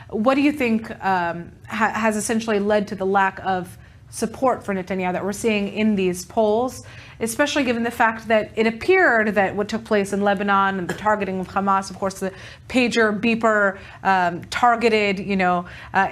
What do you think has essentially led to the lack of support for Netanyahu that we're seeing in these polls, especially given the fact that it appeared that what took place in Lebanon and the targeting of Hamas, of course, the pager beeper targeted,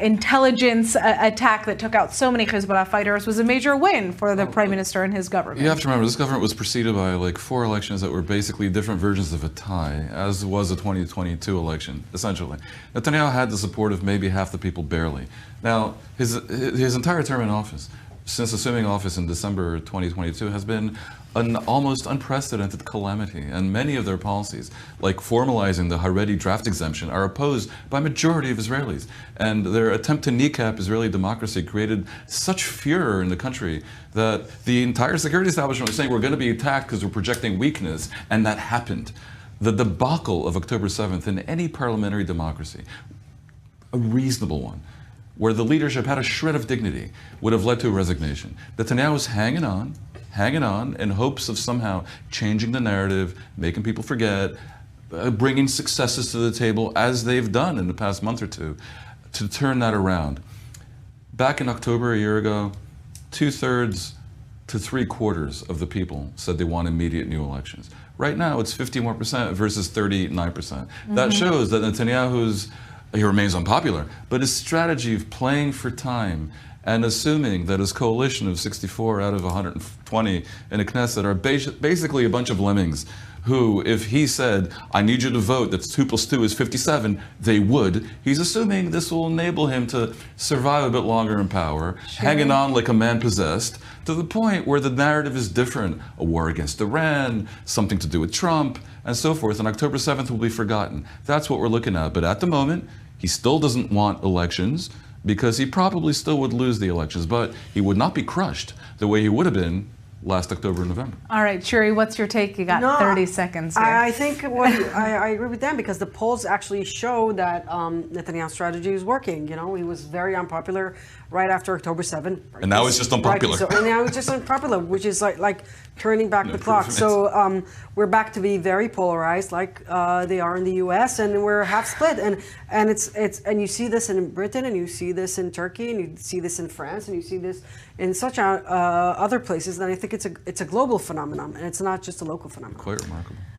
intelligence attack that took out so many Hezbollah fighters was a major win for the prime minister and his government. You have to remember, this government was preceded by like 4 elections that were basically different versions of a tie, as was the 2022 election, essentially. Netanyahu had the support of maybe half the people, barely. Now, his entire term in office, since assuming office in December 2022, has been an almost unprecedented calamity, and many of their policies, like formalizing the Haredi draft exemption, are opposed by a majority of Israelis. And their attempt to kneecap Israeli democracy created such furor in the country that the entire security establishment was saying we're going to be attacked because we're projecting weakness, and that happened. The debacle of October 7th in any parliamentary democracy, a reasonable one, where the leadership had a shred of dignity, would have led to a resignation. Netanyahu was hanging on in hopes of somehow changing the narrative, making people forget, bringing successes to the table, as they've done in the past month or two, to turn that around. Back in October a year ago, 2/3 to 3/4 of the people said they want immediate new elections. Right now, it's 51% versus 39%. That shows that he remains unpopular, but his strategy of playing for time and assuming that his coalition of 64 out of 120 in the Knesset are basically a bunch of lemmings who, if he said, I need you to vote that 2 + 2 is 57, they would. He's assuming this will enable him to survive a bit longer in power, hanging on like a man possessed, to the point where the narrative is different. A war against Iran, something to do with Trump, and so forth. And October 7th will be forgotten. That's what we're looking at. But at the moment, he still doesn't want elections, because he probably still would lose the elections, but he would not be crushed the way he would have been last October and November. All right, Shuri, what's your take? You got 30 seconds here. I think I agree with Dan, because the polls actually show that Netanyahu's strategy is working. He was very unpopular right after October 7th. And now it's just unpopular. Right, and now it's just unpopular, which is like turning back the clock. So we're back to be very polarized, like they are in the U.S., and we're half split. And you see this in Britain, and you see this in Turkey, and you see this in France, and you see this in such other places. And I think it's a global phenomenon, and it's not just a local phenomenon. Quite remarkable.